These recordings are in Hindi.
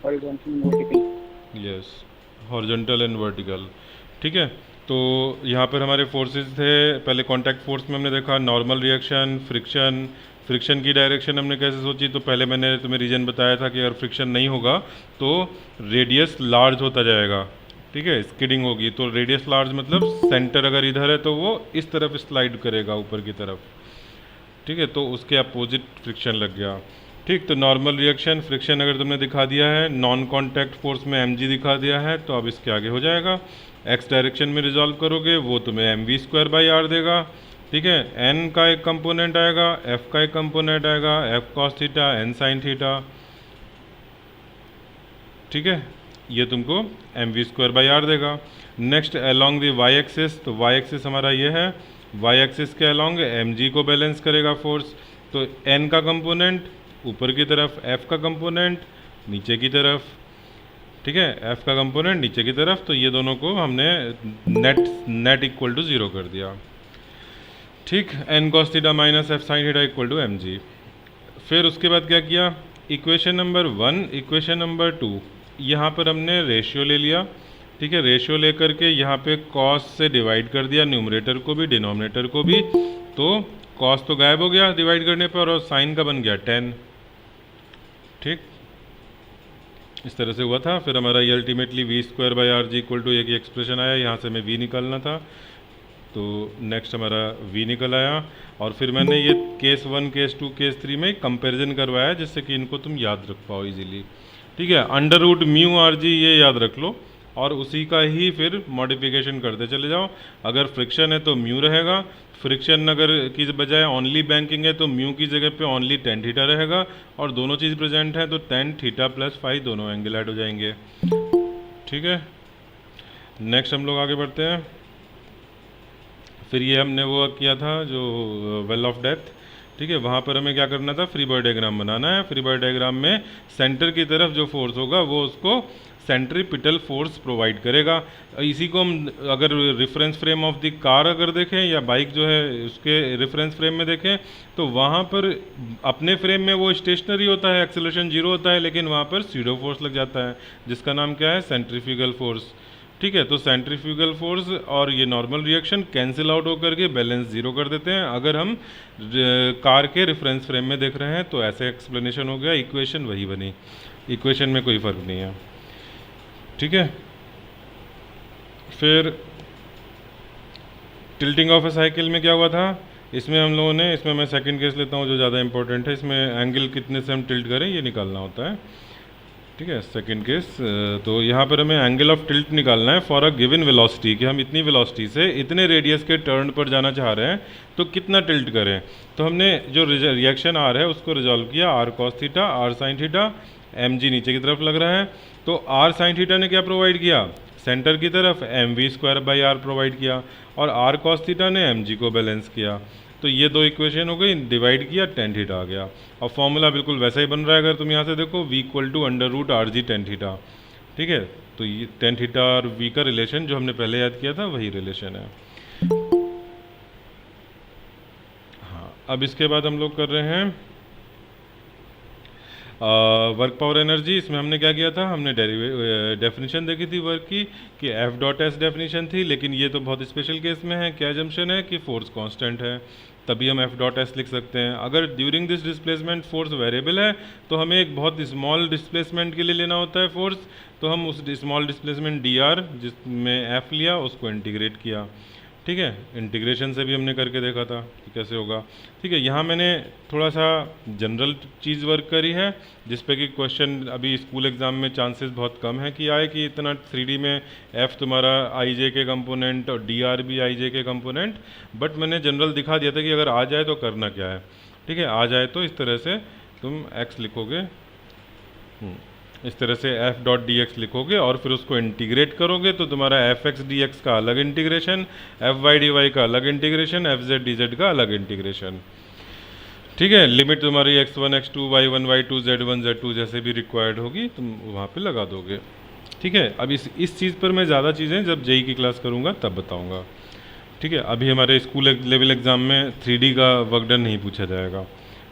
Horizontal vertical. Yes, horizontal and vertical. ठीक है, तो यहाँ पर हमारे फोर्सेस थे। पहले कांटेक्ट फोर्स में हमने देखा नॉर्मल रिएक्शन, फ्रिक्शन। फ्रिक्शन की डायरेक्शन हमने कैसे सोची, तो पहले मैंने तुम्हें रीजन बताया था कि अगर फ्रिक्शन नहीं होगा तो रेडियस लार्ज होता जाएगा। ठीक है, स्किडिंग होगी, तो रेडियस लार्ज मतलब सेंटर अगर इधर है तो वो इस तरफ स्लाइड करेगा ऊपर की तरफ। ठीक है, तो उसके अपोजिट फ्रिक्शन लग गया। ठीक, तो नॉर्मल रिएक्शन फ्रिक्शन अगर तुमने दिखा दिया है, नॉन कांटेक्ट फोर्स में एम जी दिखा दिया है, तो अब इसके आगे हो जाएगा। एक्स डायरेक्शन में रिजॉल्व करोगे वो तुम्हें m we square by are देगा। ठीक है, एन का एक कंपोनेंट आएगा, एफ का एक कंपोनेंट आएगा, F cos theta N sine theta. ठीक है, ये तुमको M we square by are देगा। Next along the Y axis, तो वाई एक्सिस हमारा ये है, वाई एक्सिस के अलॉन्ग एम जी को बैलेंस करेगा फोर्स। तो एन का कंपोनेंट ऊपर की तरफ, एफ का कंपोनेंट नीचे की तरफ। ठीक है, एफ का कंपोनेंट नीचे की तरफ, तो ये दोनों को हमने net net equal to zero कर दिया। ठीक, N cos theta minus f sine theta equal to M g. फिर उसके बाद क्या किया, equation number one, equation number two, यहाँ पर हमने रेशियो ले लिया। ठीक है, रेशियो लेकर के यहाँ पे कॉस से डिवाइड कर दिया, न्यूमरेटर को भी डिनोमिनेटर को भी। तो कॉस तो गायब हो गया डिवाइड करने पर, और साइन का बन गया 10। ठीक, इस तरह से हुआ था। फिर हमारा ये ultimately v square by r g equal to एक एक्सप्रेशन आया, यहाँ से हमें वी निकालना था। तो नेक्स्ट हमारा v निकल आया। और फिर मैंने ये case one, case two, case three में कंपैरिजन करवाया जिससे कि इनको तुम याद रख पाओ इजीली। ठीक है, under root mu r g ये याद रख लो, और उसी का ही फिर मॉडिफिकेशन करते चले जाओ। अगर फ्रिक्शन है तो म्यू रहेगा, फ्रिक्शन अगर की बजाय ओनली बैंकिंग है तो म्यू की जगह पे ओनली टेन थीटा रहेगा, और दोनों चीज़ प्रेजेंट है तो टेन थीटा प्लस फाइव दोनों एंगल ऐड हो जाएंगे। ठीक है, नेक्स्ट हम लोग आगे बढ़ते हैं। फिर ये हमने वो किया था जो वेल ऑफ डेथ। ठीक है, वहाँ पर हमें क्या करना था, फ्री बॉडी डायग्राम बनाना है। फ्री बॉडी डायग्राम में सेंटर की तरफ जो फोर्स होगा वो उसको सेंट्रीपिटल फोर्स प्रोवाइड करेगा। इसी को हम अगर reference frame of the car अगर देखें या बाइक जो है उसके रेफरेंस फ्रेम में देखें, तो वहाँ पर अपने फ्रेम में वो स्टेशनरी होता है, एक्सेलरेशन जीरो होता है, लेकिन वहाँ पर सीडो फोर्स लग जाता है जिसका नाम क्या है, सेंट्रीफ्यूगल फोर्स। ठीक है, तो सेंट्रीफ्यूगल फोर्स और ये नॉर्मल रिएक्शन कैंसिल आउट होकर के बैलेंस जीरो कर देते हैं अगर हम कार के रेफरेंस फ्रेम में देख रहे हैं। तो ऐसे एक्सप्लेनेशन हो गया, इक्वेशन वही बनी, इक्वेशन में कोई फ़र्क नहीं है। ठीक है, फिर टिल्टिंग ऑफ ए साइकिल में क्या हुआ था, इसमें हम लोगों ने, इसमें मैं सेकंड केस लेता हूँ जो ज़्यादा इंपॉर्टेंट है, इसमें एंगल कितने से हम टिल्ट करें ये निकालना होता है। ठीक है, सेकंड केस, तो यहाँ पर हमें एंगल ऑफ टिल्ट निकालना है फॉर अ गिवन वेलोसिटी, कि हम इतनी वेलोसिटी से इतने रेडियस के टर्न पर जाना चाह रहे हैं तो कितना टिल्ट करें। तो हमने जो रिएक्शन आर है उसको रिजॉल्व किया, R cos theta R sine theta, m g नीचे की तरफ लग रहा है। तो आर साइन थीटा ने क्या प्रोवाइड किया, सेंटर की तरफ m we square by r provide किया, और आर कॉस थीटा ने एम जी को बैलेंस किया। तो ये दो इक्वेशन हो गई, डिवाइड किया, टेन थीटा आ गया। और फॉर्मूला बिल्कुल वैसा ही बन रहा है, अगर तुम यहाँ से देखो v equal to under root r g tan theta. ठीक है, तो ये टेन थीटा और v का रिलेशन जो हमने पहले याद किया था वही रिलेशन है। हाँ, अब इसके बाद हम लोग कर रहे हैं वर्क पावर एनर्जी। इसमें हमने क्या किया था, हमने डेफिनेशन देखी थी वर्क की, कि एफ डॉट एस डेफिनेशन थी, लेकिन ये तो बहुत स्पेशल केस में है। क्या जम्पशन है कि फोर्स कांस्टेंट है, तभी हम एफ डॉट एस लिख सकते हैं। अगर during this displacement force variable है तो हमें एक बहुत स्मॉल डिस्प्लेसमेंट के लिए लेना होता है फोर्स, तो हम उस स्मॉल डिस्प्लेसमेंट डी आर जिसमें एफ लिया उसको इंटीग्रेट किया। ठीक है, इंटीग्रेशन से भी हमने करके देखा था कि कैसे होगा। ठीक है, यहाँ मैंने थोड़ा सा जनरल चीज़ वर्क करी है जिस पे कि क्वेश्चन अभी स्कूल एग्ज़ाम में चांसेस बहुत कम है कि आए, कि इतना 3D में एफ़ तुम्हारा आई जे के कंपोनेंट और डी आर भी आई जे के कंपोनेंट, बट मैंने जनरल दिखा दिया था कि अगर आ जाए तो करना क्या है। ठीक है, आ जाए तो इस तरह से तुम एक्स लिखोगे, इस तरह से एफ डॉट डी एक्स लिखोगे, और फिर उसको इंटीग्रेट करोगे तो तुम्हारा एफ एक्स डी एक्स का अलग integration, f y d y का अलग integration, f z d z का अलग इंटीग्रेशन। ठीक है, लिमिट तुम्हारी x one x two y one y two z one z two जैसे भी रिक्वायर्ड होगी तुम वहाँ पे लगा दोगे। ठीक है, अब इस चीज़ पर मैं ज़्यादा चीज़ें जब जेई की क्लास करूँगा तब बताऊँगा। ठीक है, अभी हमारे स्कूल लेवल एग्ज़ाम में 3D का वर्क डन नहीं पूछा जाएगा।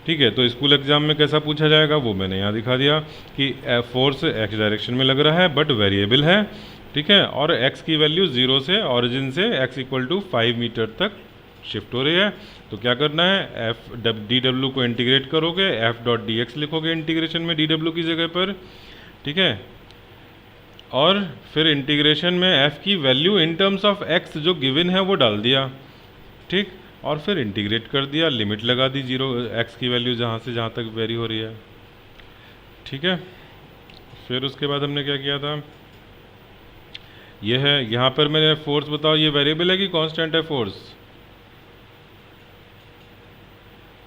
ठीक है, तो स्कूल एग्जाम में कैसा पूछा जाएगा वो मैंने यहाँ दिखा दिया कि फोर्स एक्स डायरेक्शन में लग रहा है बट वेरिएबल है, ठीक है, और एक्स की वैल्यू 0 से ऑरिजिन से एक्स इक्वल टू 5 मीटर तक शिफ्ट हो रही है। तो क्या करना है, एफ डी डब्ल्यू को इंटीग्रेट करोगे, एफ डॉट डी एक्स लिखोगे इंटीग्रेशन में डी डब्ल्यू की जगह पर, ठीक है, और फिर इंटीग्रेशन में एफ की value in terms of x जो गिवन है वो डाल दिया, ठीक, और फिर इंटीग्रेट कर दिया, लिमिट लगा दी 0 एक्स की वैल्यू जहाँ से जहाँ तक वेरी हो रही है, ठीक है। फिर उसके बाद हमने क्या किया था, ये है यहाँ पर मैंने फोर्स, बताओ ये वेरिएबल है कि कांस्टेंट है फोर्स,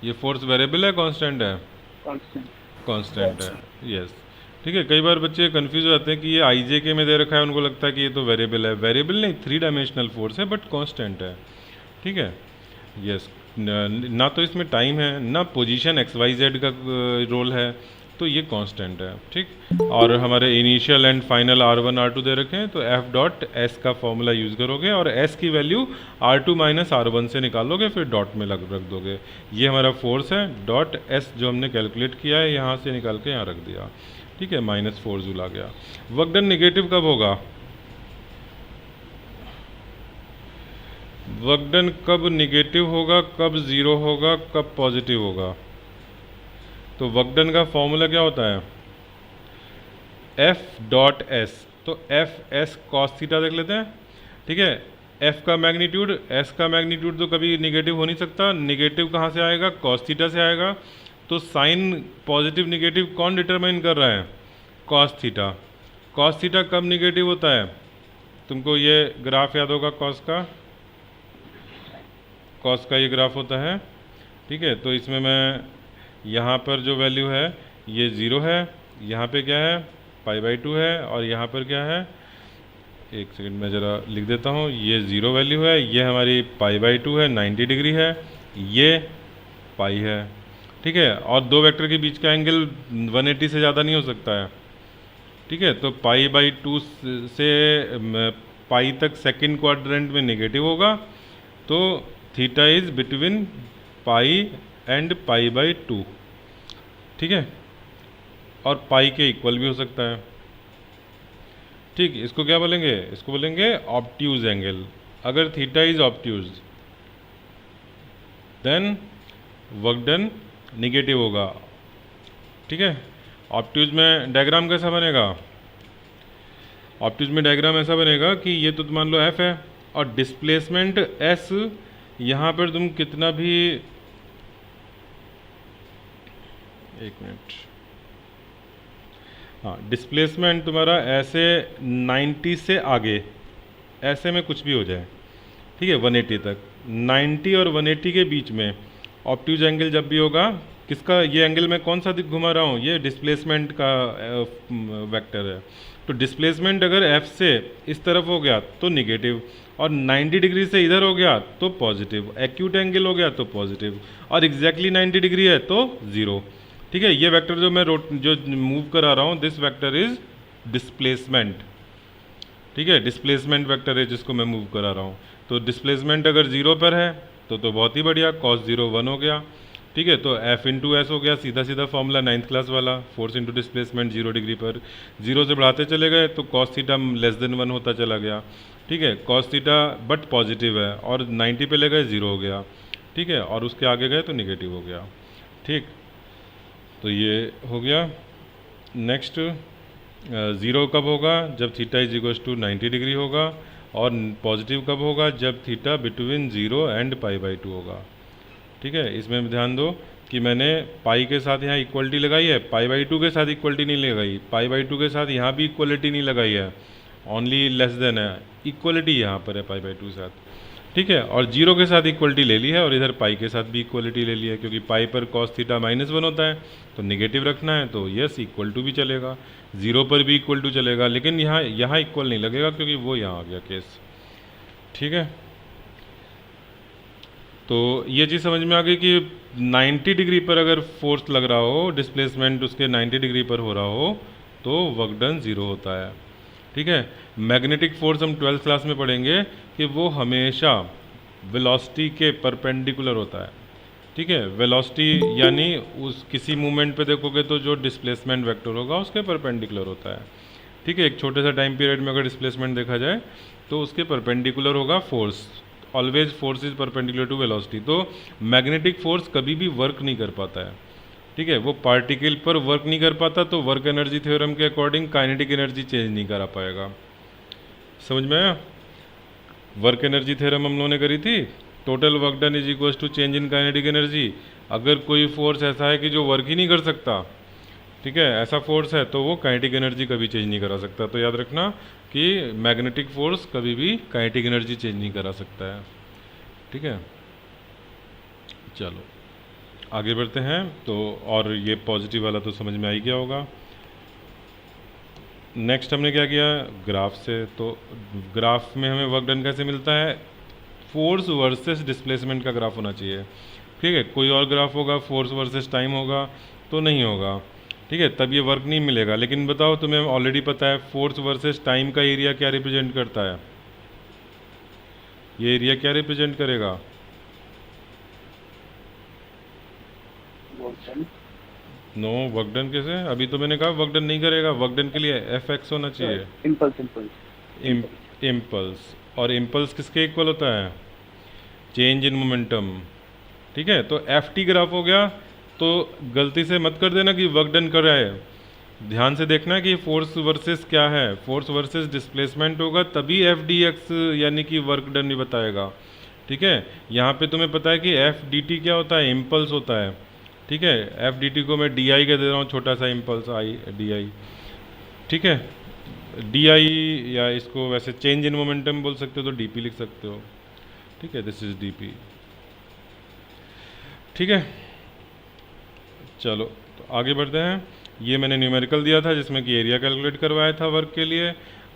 ये फोर्स वेरिएबल है कांस्टेंट है, कांस्टेंट है, यस, ठीक है। कई बार बच्चे कंफ्यूज हो जाते हैं कि ये आई जे के में दे रखा है, उनको लगता है कि ये तो वेरिएबल है, वेरिएबल नहीं, 3 डायमेंशनल फोर्स है बट कांस्टेंट है, ठीक है, यस। ना तो इसमें टाइम है ना पोजीशन एक्स वाई जेड का रोल है, तो ये कांस्टेंट है, ठीक। और हमारे initial and final R1 R2 दे रखे हैं, तो एफ डॉट एस का फॉर्मूला यूज़ करोगे और एस की वैल्यू R2 माइनस R1 से निकालोगे, फिर डॉट में रख दोगे। ये हमारा फोर्स है, डॉट एस जो हमने कैलकुलेट किया है यहाँ से निकाल के यहाँ रख दिया, ठीक है, -4 जूल आ गया। वर्क डन निगेटिव कब होगा, वर्क डन कब निगेटिव होगा, कब ज़ीरो होगा, कब पॉजिटिव होगा। तो वर्क डन का फॉर्मूला क्या होता है, एफ डॉट एस, तो एफ एस कॉस थीटा देख लेते हैं, ठीक है। एफ का मैग्नीट्यूड, एस का मैग्नीट्यूड तो कभी निगेटिव हो नहीं सकता, निगेटिव कहाँ से आएगा, कॉस थीटा से आएगा। तो साइन पॉजिटिव निगेटिव कौन डिटरमाइन कर रहा है, कॉस थीटा। कॉस थीटा कब निगेटिव होता है, तुमको ये ग्राफ याद होगा कॉस का, कॉस का ये ग्राफ होता है, ठीक है। तो इसमें मैं यहाँ पर जो वैल्यू है ये 0 है, यहाँ पे क्या है π/2 है, और यहाँ पर क्या है, एक सेकंड में ज़रा लिख देता हूँ, ये 0 वैल्यू है, ये हमारी π/2 है, 90 डिग्री है, ये पाई है, ठीक है। और दो वेक्टर के बीच का एंगल 180 से ज़्यादा नहीं हो सकता है, ठीक है। तो π/2 से पाई तक सेकंड क्वाड्रेंट में नेगेटिव होगा, तो theta is between pi and π/2, ठीक है, और पाई के इक्वल भी हो सकता है, ठीक। इसको क्या बोलेंगे, इसको बोलेंगे ऑब्ट्यूज एंगल। अगर theta is obtuse then work done negative होगा, ठीक है। ऑब्ट्यूज में डायग्राम कैसा बनेगा, ऑब्ट्यूज में डायग्राम ऐसा बनेगा कि ये तो मान लो एफ है और डिस्प्लेसमेंट एस, यहाँ पर तुम कितना भी, एक मिनट, हाँ, डिस्प्लेसमेंट तुम्हारा ऐसे 90 से आगे, ऐसे में कुछ भी हो जाए, ठीक है, 180 तक, 90 और 180 के बीच में ऑब्ट्यूज एंगल जब भी होगा, किसका ये एंगल मैं कौन सा घुमा रहा हूँ, ये डिस्प्लेसमेंट का वेक्टर है। तो डिस्प्लेसमेंट अगर एफ से इस तरफ हो गया तो निगेटिव, और 90 डिग्री से इधर हो गया तो पॉजिटिव, एक्यूट एंगल हो गया तो पॉजिटिव, और एग्जैक्टली 90 डिग्री है तो 0, ठीक है। ये वेक्टर जो मैं जो मूव करा रहा हूँ, दिस वेक्टर इज डिस्प्लेसमेंट, ठीक है, डिस्प्लेसमेंट वेक्टर है जिसको मैं मूव करा रहा हूँ। तो डिस्प्लेसमेंट अगर 0 पर है तो बहुत ही बढ़िया, cos 0 1 हो गया, ठीक है। तो F इंटू एस हो गया, सीधा सीधा फॉर्मूला 9th क्लास वाला, फोर्स इंटू डिस्प्लेसमेंट 0 डिग्री पर, 0 से बढ़ाते चले गए तो cos थीटा लेस देन 1 होता चला गया, ठीक है। cos थीटा बट पॉजिटिव है, और 90 पे ले गए 0 हो गया, ठीक है, और उसके आगे गए तो निगेटिव हो गया, ठीक। तो ये हो गया। नेक्स्ट 0 कब होगा, जब theta is equal to 90 degree होगा, और पॉजिटिव कब होगा, जब थीटा बिटवीन 0 एंड π/2 होगा, ठीक है। इसमें ध्यान दो कि मैंने पाई के साथ यहाँ इक्वलिटी लगाई है, π/2 के साथ इक्वलिटी नहीं लगाई, π/2 के साथ यहाँ भी इक्वलिटी नहीं लगाई है, ओनली लेस देन है, इक्वलिटी यहाँ पर है π/2 के साथ, ठीक है। और 0 के साथ इक्वलिटी ले ली है, और इधर पाई के साथ भी इक्वलिटी ले ली है, क्योंकि पाई पर cos थीटा -1 होता है, तो निगेटिव रखना है, तो यस इक्वल टू भी चलेगा, 0 पर भी इक्वल टू चलेगा, लेकिन यहाँ इक्वल नहीं लगेगा क्योंकि वो यहाँ आ गया केस, ठीक है। तो ये चीज़ समझ में आ गई कि 90 डिग्री पर अगर फोर्स लग रहा हो, डिस्प्लेसमेंट उसके 90 डिग्री पर हो रहा हो, तो वर्क डन 0 होता है, ठीक है। मैग्नेटिक फोर्स हम 12th क्लास में पढ़ेंगे कि वो हमेशा वेलोसिटी के परपेंडिकुलर होता है, ठीक है। वेलोसिटी यानी उस किसी मूवमेंट पे देखोगे तो जो डिस्प्लेसमेंट वेक्टर होगा उसके परपेंडिकुलर होता है। ठीक है, एक छोटे सा टाइम पीरियड में अगर डिस्प्लेसमेंट देखा जाए तो उसके परपेंडिकुलर होगा force. Always force is perpendicular to velocity. तो मैग्नेटिक फोर्स कभी भी वर्क नहीं कर पाता है। ठीक है, वो पार्टिकल पर वर्क नहीं कर पाता, तो वर्क एनर्जी थ्योरम के अकॉर्डिंग काइनेटिक एनर्जी चेंज नहीं करा पाएगा। समझ में आया? वर्क एनर्जी थ्योरम हम लोगों ने करी थी, total work done is equal to change in kinetic energy. अगर कोई फोर्स ऐसा है कि जो वर्क ही नहीं कर सकता, ठीक है, ऐसा फोर्स है, तो वो काइनेटिक एनर्जी कभी चेंज नहीं करा सकता। तो याद रखना कि मैग्नेटिक फोर्स कभी भी काइनेटिक एनर्जी चेंज नहीं करा सकता है। ठीक है, चलो आगे बढ़ते हैं। तो और ये पॉजिटिव वाला तो समझ में आ ही गया होगा। नेक्स्ट हमने क्या किया, ग्राफ से। तो ग्राफ में हमें वर्क डन कैसे मिलता है, फोर्स वर्सेस डिस्प्लेसमेंट का ग्राफ होना चाहिए। ठीक है, कोई और ग्राफ होगा, फोर्स वर्सेस टाइम होगा तो नहीं होगा। ठीक है, तब ये वर्क नहीं मिलेगा। लेकिन बताओ, तुम्हें ऑलरेडी पता है फोर्स वर्सेस टाइम का एरिया क्या रिप्रेजेंट करता है। ये एरिया क्या रिप्रेजेंट करेगा, नो वर्क डन कैसे, अभी तो मैंने कहा वर्क डन नहीं करेगा। वर्क डन के लिए एफ एक्स होना चाहिए, इम्पल्स। और इम्पल्स किसके इक्वल होता है, चेंज इन मोमेंटम। ठीक है, तो एफ टी ग्राफ हो गया। तो गलती से मत कर देना कि वर्क डन कर रहा है, ध्यान से देखना कि फोर्स वर्सेस क्या है, फोर्स वर्सेस डिस्प्लेसमेंट होगा तभी एफ डी एक्स यानी कि वर्क डन भी बताएगा। ठीक है, यहाँ पे तुम्हें पता है कि एफ डी टी क्या होता है, इम्पल्स होता है। ठीक है, एफ डी टी को मैं डी आई कह दे रहा हूँ, छोटा सा इम्पल्स आई डी आई। ठीक है, डी आई, या इसको वैसे चेंज इन मोमेंटम बोल सकते हो तो डी पी लिख सकते हो। ठीक है, दिस इज डी पी। ठीक है, चलो तो आगे बढ़ते हैं। ये मैंने न्यूमेरिकल दिया था जिसमें कि एरिया कैलकुलेट करवाया था वर्क के लिए।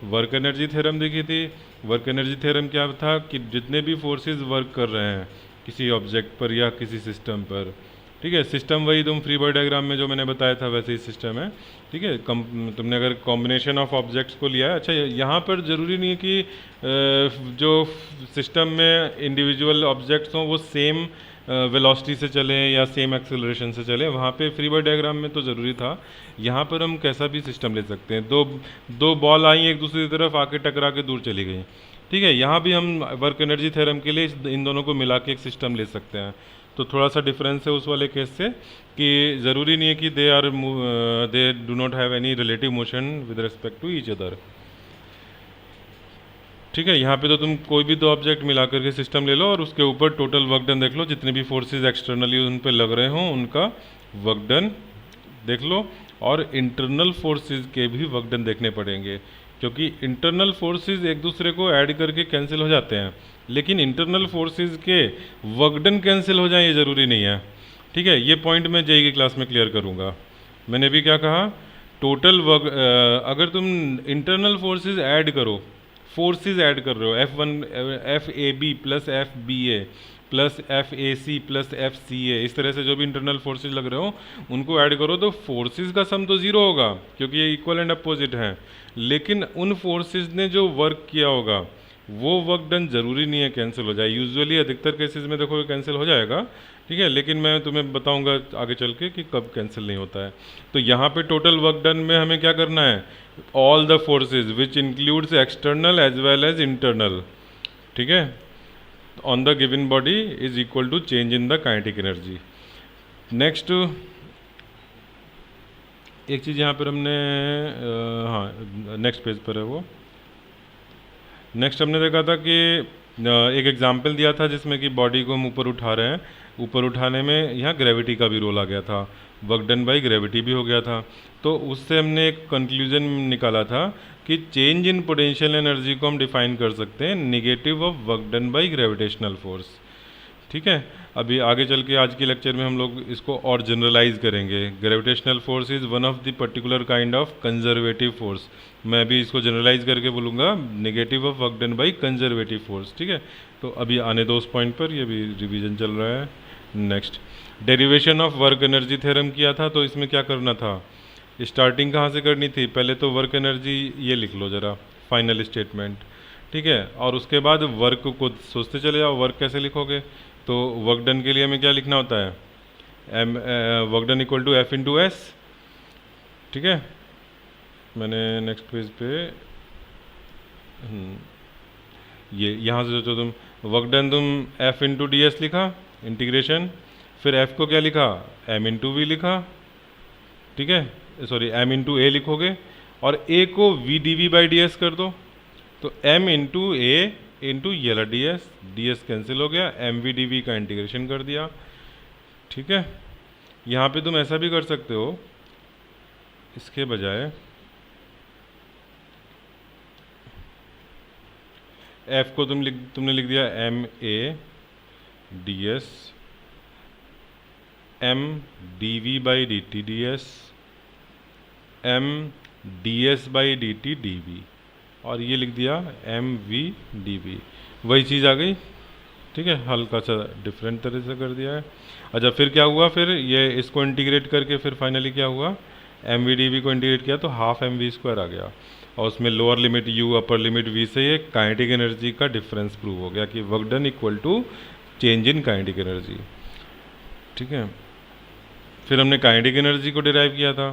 वर्क एनर्जी थ्योरम देखी थी। वर्क एनर्जी थ्योरम क्या था कि जितने भी फोर्सेस वर्क कर रहे हैं किसी ऑब्जेक्ट पर या किसी सिस्टम पर, ठीक है, सिस्टम वही तुम फ्री बॉडी डायग्राम में जो मैंने बताया था वैसे ही सिस्टम है। ठीक है, तुमने अगर कॉम्बिनेशन ऑफ ऑब्जेक्ट्स को लिया है, अच्छा यहाँ पर ज़रूरी नहीं है कि जो सिस्टम में इंडिविजुअल ऑब्जेक्ट्स हों वो सेम वेलोसिटी से चलें या सेम एक्सेलरेशन से चलें। वहाँ पे फ्री बॉडी डायग्राम में तो ज़रूरी था। यहाँ पर हम कैसा भी सिस्टम ले सकते हैं। दो बॉल आई एक दूसरी तरफ आके टकरा के दूर चली गई। ठीक है, यहाँ भी हम वर्क एनर्जी थ्योरम के लिए इन दोनों को मिला के एक सिस्टम ले सकते हैं। तो थोड़ा सा डिफरेंस है उस वाले केस से कि ज़रूरी नहीं है कि they do not have any relative motion with respect to each other. ठीक है, यहाँ पे तो तुम कोई भी दो ऑब्जेक्ट मिला करके सिस्टम ले लो और उसके ऊपर टोटल वर्क डन देख लो, जितने भी फोर्सेस एक्सटर्नली उन पे लग रहे हों उनका वर्क डन देख लो। और इंटरनल फोर्सेस के भी वर्क डन देखने पड़ेंगे, क्योंकि इंटरनल फोर्सेस एक दूसरे को ऐड करके कैंसिल हो जाते हैं, लेकिन इंटरनल फोर्सेस के वर्क डन कैंसिल हो जाए ये ज़रूरी नहीं है। ठीक है, ये पॉइंट मैं जेई की क्लास में क्लियर करूँगा। मैंने भी क्या कहा, टोटल वर्क अगर तुम इंटरनल फोर्सेस ऐड करो, फोर्सेस ऐड कर रहे हो, F1 F A B plus F B A plus F A C plus F C A, इस तरह से जो भी इंटरनल फोर्सेस लग रहे हो उनको ऐड करो तो फोर्सेस का सम तो ज़ीरो होगा क्योंकि ये इक्वल एंड अपोजिट हैं। लेकिन उन फोर्सेस ने जो वर्क किया होगा वो वर्क डन ज़रूरी नहीं है कैंसिल हो जाए। यूजुअली अधिकतर केसेस में देखो कैंसिल हो जाएगा। ठीक है, लेकिन मैं तुम्हें बताऊंगा आगे चल के कि कब कैंसिल नहीं होता है। तो यहाँ पे टोटल वर्क डन में हमें क्या करना है, all the forces which includes external as well as internal. ठीक है, on the given body is equal to change in the kinetic energy. Next एक चीज़ यहाँ पर हमने हाँ नेक्स्ट पेज पर है वो। नेक्स्ट हमने देखा था कि एक एग्जाम्पल दिया था जिसमें कि बॉडी को हम ऊपर उठा रहे हैं, ऊपर उठाने में यहाँ ग्रेविटी का भी रोल आ गया था, वर्क डन बाई ग्रेविटी भी हो गया था। तो उससे हमने एक कंक्लूजन निकाला था कि चेंज इन पोटेंशियल एनर्जी को हम डिफाइन कर सकते हैं negative of work done by gravitational force. ठीक है, अभी आगे चल के आज के लेक्चर में हम लोग इसको और जनरलाइज करेंगे। Gravitational force is one of the particular kind of conservative force. मैं भी इसको जनरलाइज करके बोलूँगा negative of work done by conservative force. ठीक है, तो अभी आने दो उस पॉइंट पर, ये भी रिवीजन चल रहा है। Next derivation of work energy theorem किया था, तो इसमें क्या करना था, स्टार्टिंग कहाँ से करनी थी, पहले तो वर्क एनर्जी ये लिख लो ज़रा, फाइनल स्टेटमेंट। ठीक है, और उसके बाद वर्क को सोचते चले जाओ। वर्क कैसे लिखोगे, तो वर्क डन के लिए हमें क्या लिखना होता है, M work done equal to F into S. ठीक है, मैंने नेक्स्ट पेज पे ये यहाँ से सोचो तुम, वर्क डन तुम एफ इंटू डी एस लिखा इंटीग्रेशन, फिर एफ को क्या लिखा, एम इंटू वी लिखा। ठीक है, सॉरी एम इंटू ए लिखोगे, और ए को V D V by D S कर दो, तो एम इंटू ए इंटू ये वाला डी एस कैंसिल हो गया, एम वी डी वी का इंटीग्रेशन कर दिया। ठीक है, यहाँ पे तुम ऐसा भी कर सकते हो, इसके बजाय एफ को तुमने लिख दिया M A D S M D V by D T D S M D S by D T D V, और ये लिख दिया एम वी डी वी, वही चीज़ आ गई। ठीक है, हल्का सा डिफरेंट तरह से कर दिया है। अच्छा, फिर क्या हुआ, फिर ये इसको इंटीग्रेट करके फिर फाइनली क्या हुआ, एम वी डी वी को इंटीग्रेट किया तो हाफ एम वी स्क्वायर आ गया, और उसमें lower limit u upper limit v से ये काइनेटिक एनर्जी का डिफरेंस प्रूव हो गया कि work done equal to change in kinetic energy. ठीक है, फिर हमने काइनेटिक एनर्जी को डिराइव किया था।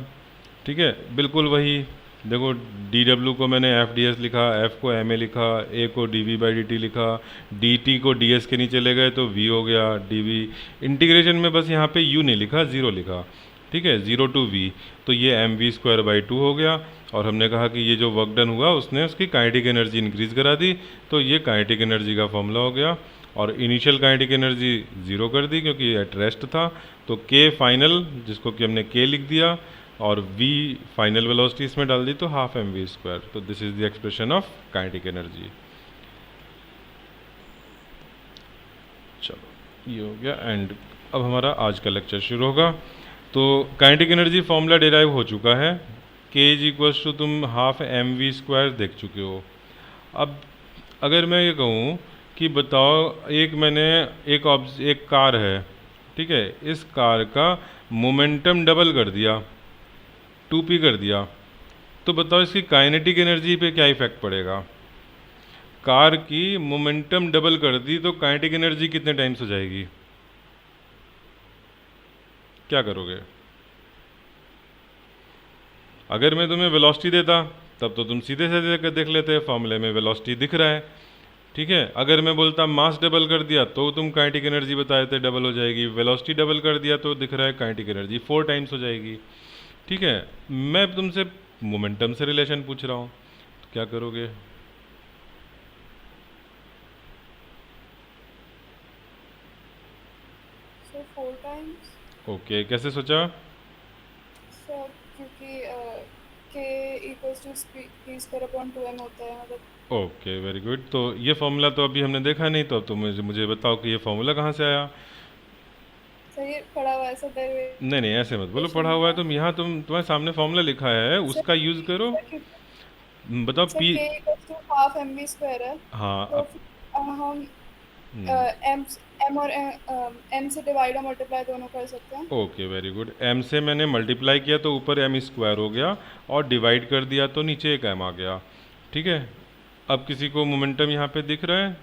ठीक है, बिल्कुल वही देखो, डी डब्ल्यू को मैंने एफ डी एस लिखा, एफ को एम ए लिखा, ए को D V by D T लिखा, डी टी को डी एस के नीचे ले गए तो वी हो गया, डी वी इंटीग्रेशन में बस यहाँ पे यू नहीं लिखा, ज़ीरो लिखा। ठीक है, ज़ीरो टू वी, तो ये M we square by two हो गया, और हमने कहा कि ये जो वर्क डन हुआ उसने उसकी काइनेटिक एनर्जी इंक्रीज़ करा दी, तो ये काइनेटिक एनर्जी का फॉर्मूला हो गया। और इनिशियल काइनेटिक एनर्जी ज़ीरो कर दी क्योंकि एट रेस्ट था, तो के फाइनल जिसको कि हमने के लिख दिया, और v फाइनल वेलोसिटी इसमें डाल दी, तो हाफ एम वी स्क्वायर। तो this is the expression of kinetic energy. चलो ये हो गया, एंड अब हमारा आज का लेक्चर शुरू होगा। तो काइनेटिक एनर्जी फॉर्मूला डिराइव हो चुका है, के इज इक्वल्स टू तुम हाफ एम वी स्क्वायर देख चुके हो। अब अगर मैं ये कहूँ कि बताओ, एक कार है, ठीक है, इस कार का मोमेंटम डबल कर दिया, 2p कर दिया, तो बताओ इसकी काइनेटिक एनर्जी पे क्या इफेक्ट पड़ेगा। कार की मोमेंटम डबल कर दी तो काइनेटिक एनर्जी कितने टाइम्स हो जाएगी, क्या करोगे। अगर मैं तुम्हें वेलोसिटी देता तब तो तुम सीधे से देख लेते, फॉर्मूले में वेलोसिटी दिख रहा है। ठीक है, अगर मैं बोलता मास डबल कर दिया तो तुम काइनेटिक एनर्जी बता देते डबल हो जाएगी, वेलोसिटी डबल कर दिया तो दिख रहा है काइनेटिक एनर्जी 4 टाइम्स हो जाएगी। ठीक है, मैं तुमसे मोमेंटम से रिलेशन पूछ रहा हूँ, तो क्या करोगे। So 4 times. ओके, कैसे सोचा। So क्योंकि k equals to p square upon 2m होता है, मतलब। Okay, very good. तो ये फॉर्मूला तो अभी हमने देखा नहीं, तो अब तुम मुझे बताओ कि ये फॉर्मूला कहाँ से आया। सही पढ़ा हुआ है सब डेरिवेशन। नहीं ऐसे मत बोलो, पढ़ा हुआ है तुम, यहाँ तुम्हारे सामने फॉर्मूला लिखा है उसका यूज़ करो। बताओ P, k equals to half mv square है। हाँ तो हम m और m से डिवाइड और मल्टीप्लाई दोनों कर सकते हैं। Okay, very good. m से मैंने मल्टीप्लाई किया तो ऊपर m स्क्वायर हो गया, और डिवाइड कर दिया तो नीचे एक m आ गया। ठीक है, अब किसी को मोमेंटम यहाँ पे दिख रहा है।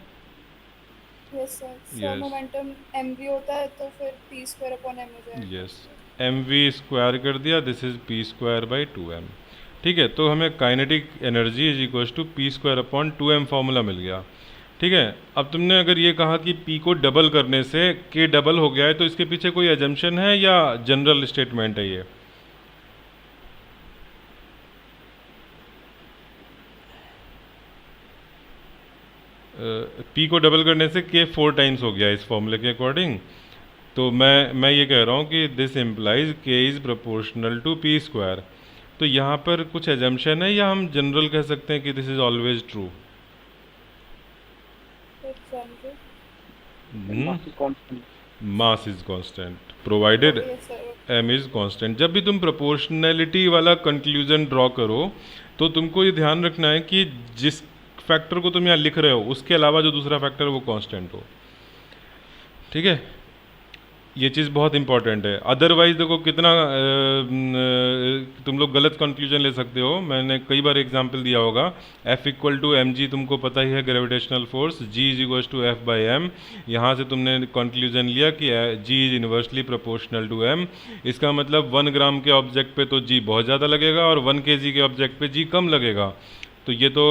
यस सर, सो मोमेंटम mv होता है तो फिर p स्क्वायर अपॉन m हो जाएगा। यस, mv स्क्वायर कर दिया, this is p square by 2m। ठीक है, तो हमें kinetic energy is equals to p square upon 2m formula मिल गया। ठीक है, अब तुमने अगर ये कहा कि p को डबल करने से k डबल हो गया है, तो इसके पीछे कोई एजम्पशन है या जनरल स्टेटमेंट है ये। p को डबल करने से k 4 टाइम्स हो गया इस फॉर्मूले के अकॉर्डिंग। तो मैं ये कह रहा हूँ कि this implies k is proportional to p square. तो यहाँ पर कुछ एजम्पशन है या हम जनरल कह सकते हैं कि this is always true. Mass is constant provided m is constant. जब भी तुम प्रोपोर्शनैलिटी वाला कंक्लूजन ड्रॉ करो तो तुमको ये ध्यान रखना है कि जिस फैक्टर को तुम यहाँ लिख रहे हो उसके अलावा जो दूसरा फैक्टर वो कांस्टेंट हो। ठीक है, ये चीज़ बहुत इंपॉर्टेंट है। अदरवाइज देखो कितना तुम लोग गलत कंक्लूजन ले सकते हो। मैंने कई बार एग्जांपल दिया होगा, F equal to M G, तुमको पता ही है gravitational force, G is equal to F by M. यहाँ से तुमने कंक्लूजन लिया कि G is inversely proportional to M। इसका मतलब 1 ग्राम के ऑब्जेक्ट पे तो G बहुत ज़्यादा लगेगा और 1 kg के ऑब्जेक्ट पे G कम लगेगा। तो ये तो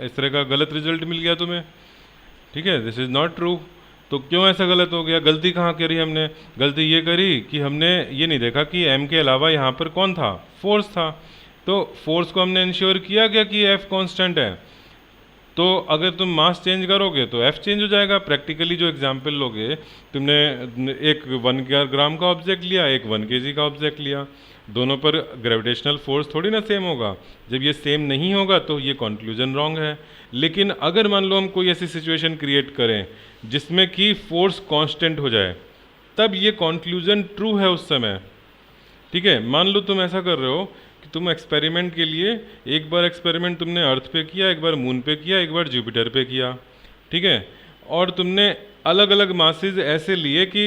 इस तरह का गलत रिजल्ट मिल गया तुम्हें। ठीक है, दिस इज़ नॉट ट्रू। तो क्यों ऐसा गलत हो गया? गलती कहाँ करी हमने? गलती ये करी कि हमने ये नहीं देखा कि m के अलावा यहाँ पर कौन था, फोर्स था। तो फोर्स को हमने इंश्योर किया गया कि f कांस्टेंट है। तो अगर तुम मास चेंज करोगे तो f चेंज हो जाएगा। प्रैक्टिकली जो एग्जांपल लोगे, तुमने एक 1 ग्राम का ऑब्जेक्ट लिया, एक 1 kg का ऑब्जेक्ट लिया, दोनों पर ग्रेविटेशनल फोर्स थोड़ी ना सेम होगा। जब ये सेम नहीं होगा तो ये कंक्लूजन रॉन्ग है। लेकिन अगर मान लो हम कोई ऐसी सिचुएशन क्रिएट करें जिसमें कि फोर्स कांस्टेंट हो जाए, तब ये कंक्लूजन ट्रू है उस समय। ठीक है, मान लो तुम ऐसा कर रहे हो कि तुम एक्सपेरिमेंट के लिए, एक बार एक्सपेरिमेंट तुमने अर्थ पे किया, एक बार मून पे किया, एक बार जुपिटर पे किया। ठीक है, और तुमने अलग अलग मासेज ऐसे लिए कि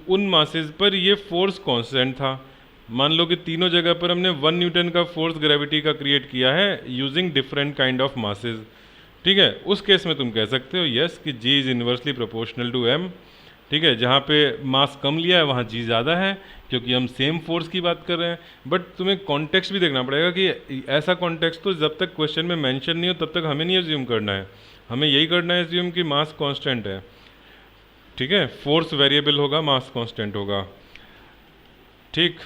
उन मासेज पर ये फोर्स कांस्टेंट था। मान लो कि तीनों जगह पर हमने 1 न्यूटन का फोर्स ग्रेविटी का क्रिएट किया है using different kind of masses. ठीक है, उस केस में तुम कह सकते हो यस कि G is inversely proportional to M। ठीक है, जहाँ पे मास कम लिया है वहाँ G ज़्यादा है, क्योंकि हम सेम फोर्स की बात कर रहे हैं। बट तुम्हें कॉन्टेक्स्ट भी देखना पड़ेगा कि ऐसा कॉन्टेक्स्ट तो जब तक क्वेश्चन में मेंशन नहीं हो तब तक हमें नहीं एज्यूम करना है। हमें यही करना है एज्यूम कि मास कांस्टेंट है। ठीक है, फोर्स वेरिएबल होगा, मास कांस्टेंट होगा। ठीक,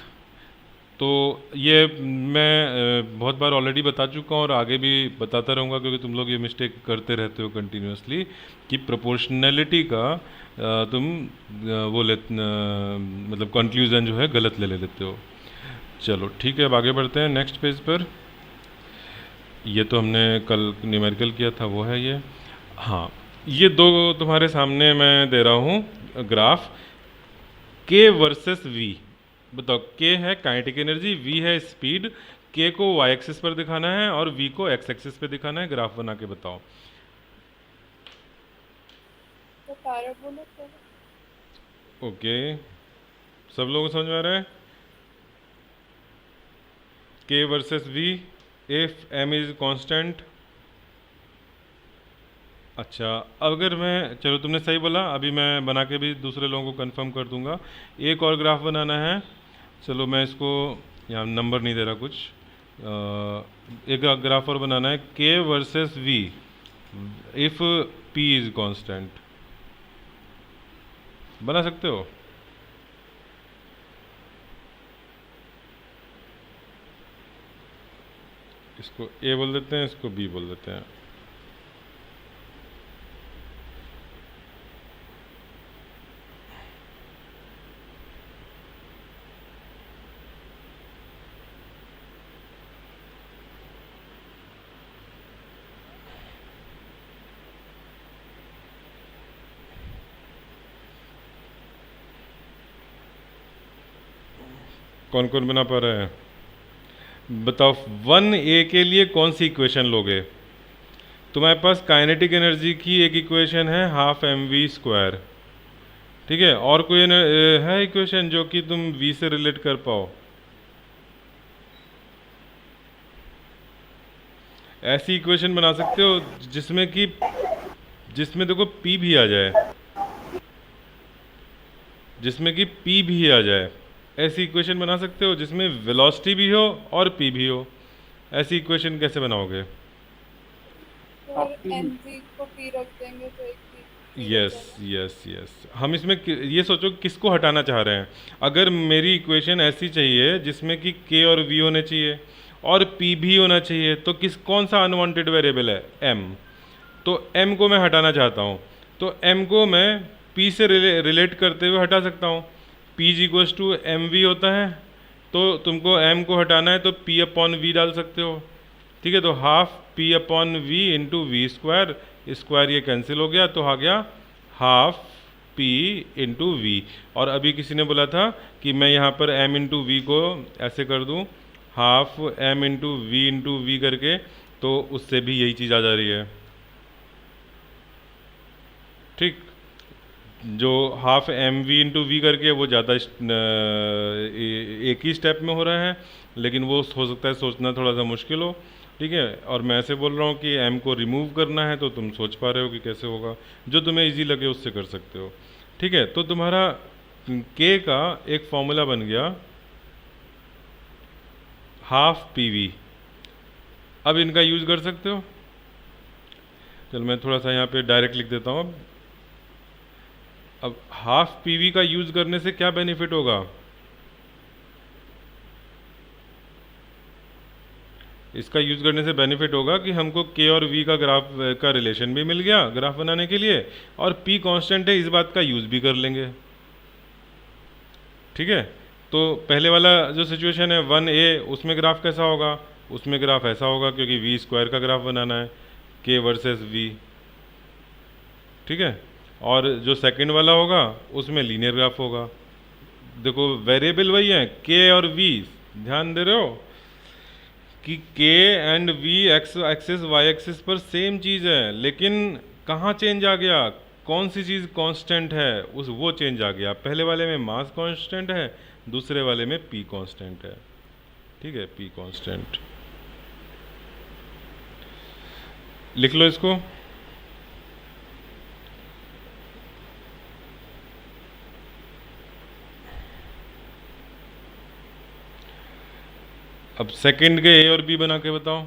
तो ये मैं बहुत बार ऑलरेडी बता चुका हूँ और आगे भी बताता रहूँगा, क्योंकि तुम लोग ये मिस्टेक करते रहते हो कंटिन्यूसली कि प्रोपोर्शनैलिटी का तुम वो मतलब कंक्लूजन जो है गलत ले लेते हो। चलो ठीक है, अब आगे बढ़ते हैं नेक्स्ट पेज पर। ये तो हमने कल न्यूमेरिकल किया था, वो है ये। हाँ, ये दो तुम्हारे सामने मैं दे रहा हूँ ग्राफ, K वर्सेस V। बताओ, K है काइनेटिक एनर्जी, V है स्पीड। K को y एक्सिस पर दिखाना है और V को x एक्सिस पे दिखाना है। ग्राफ बना के बताओ। तो पैराबोला तो ओके, सब लोगों को समझ में आ रहा है? K versus V if M is constant. अच्छा, अगर मैं, चलो तुमने सही बोला, अभी मैं बना के भी दूसरे लोगों को कंफर्म कर दूंगा। एक और ग्राफ बनाना है। चलो मैं इसको, यहाँ नंबर नहीं दे रहा कुछ, एक ग्राफ और बनाना है, K versus V if P is constant. बना सकते हो? इसको A बोल देते हैं, इसको B बोल देते हैं। कौन कौन बना पा रहा है? बताओ, 1A के लिए कौन सी इक्वेशन लोगे? तुम्हारे पास काइनेटिक एनर्जी की एक इक्वेशन है, हाफ mv²। ठीक है, और कोई है इक्वेशन जो कि तुम V से रिलेट कर पाओ? ऐसी इक्वेशन बना सकते हो जिसमें देखो P भी आ जाए, जिसमें कि P भी आ जाए। ऐसी इक्वेशन बना सकते हो जिसमें वेलोसिटी भी हो और P भी हो। ऐसी इक्वेशन कैसे बनाओगे? फिर एनवी को पी रख देंगे तो एक पी यस यस यस, हम इसमें ये सोचो किसको हटाना चाह रहे हैं। अगर मेरी इक्वेशन ऐसी चाहिए जिसमें कि K और V होने चाहिए और P भी होना चाहिए, तो कौन सा अनवांटेड वेरिएबल है? M। तो M को मैं हटाना चाहता हूँ, तो M को मैं P से रिलेट करते हुए हटा सकता हूँ। P इक्वल्स टू MV होता है, तो तुमको M को हटाना है तो P अपॉन V डाल सकते हो। ठीक है, तो half P upon V into V², square ये कैंसिल हो गया, तो आ गया हाफ P इंटू V। और अभी किसी ने बोला था कि मैं यहाँ पर M इंटू V को ऐसे कर दूँ, हाफ M इंटू V करके, तो उससे भी यही चीज़ आ जा रही है। ठीक, जो half M V into V करके वो ज़्यादा एक ही स्टेप में हो रहा है, लेकिन वो हो सकता है सोचना थोड़ा सा मुश्किल हो। ठीक है, और मैं ऐसे बोल रहा हूँ कि एम को रिमूव करना है तो तुम सोच पा रहे हो कि कैसे होगा, जो तुम्हें इजी लगे उससे कर सकते हो। ठीक है, तो तुम्हारा के का एक फॉर्मूला बन गया हाफ पी वी। अब इनका यूज़ कर सकते हो। चल मैं थोड़ा सा यहाँ पे डायरेक्ट लिख देता हूँ। अब हाफ पी वी का यूज़ करने से क्या बेनिफिट होगा? इसका यूज़ करने से बेनिफिट होगा कि हमको के और वी का ग्राफ का रिलेशन भी मिल गया ग्राफ बनाने के लिए, और पी कांस्टेंट है, इस बात का यूज़ भी कर लेंगे। ठीक है, तो पहले वाला जो सिचुएशन है 1A, उसमें ग्राफ कैसा होगा? उसमें ग्राफ ऐसा होगा, क्योंकि वी स्क्वायर का ग्राफ बनाना है, के वर्सेस वी। ठीक है, और जो सेकंड वाला होगा उसमें लीनियर ग्राफ होगा। देखो वेरिएबल वही है, के और वी। ध्यान दे रहे हो कि K and V X axis Y axis पर सेम चीज़ है, लेकिन कहाँ चेंज आ गया? कौन सी चीज़ कांस्टेंट है, उस वो चेंज आ गया। पहले वाले में मास कांस्टेंट है, दूसरे वाले में पी कांस्टेंट है। ठीक है, पी कांस्टेंट लिख लो इसको। अब सेकंड के ए और बी बना के बताओ।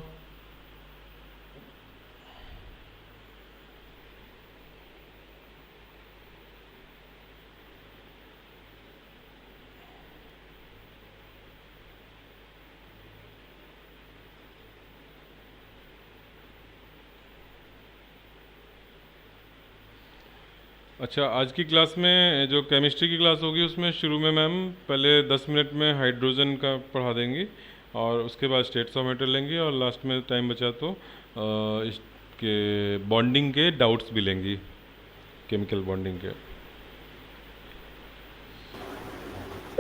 अच्छा, आज की क्लास में जो केमिस्ट्री की क्लास होगी उसमें शुरू में मैम पहले 10 मिनट में हाइड्रोजन का पढ़ा देंगी, और उसके बाद स्टेट्स ऑफ मैटर लेंगी, और लास्ट में टाइम बचा तो इसके बॉन्डिंग के डाउट्स भी लेंगी, केमिकल बॉन्डिंग के।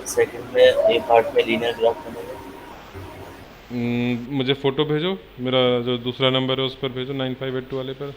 सेकंड में एक पार्ट में लीनियर ग्राफ बनेगा। मुझे फ़ोटो भेजो, मेरा जो दूसरा नंबर है उस पर भेजो, 9582 वाले पर।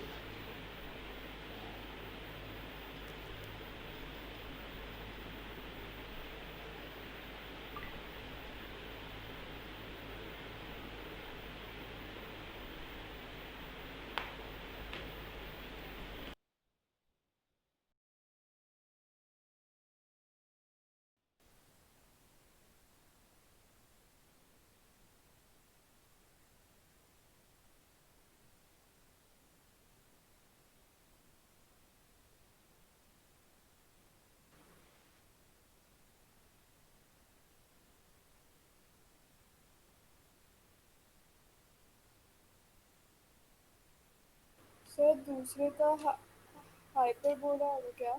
सर दूसरे का हाइपरबोला है क्या?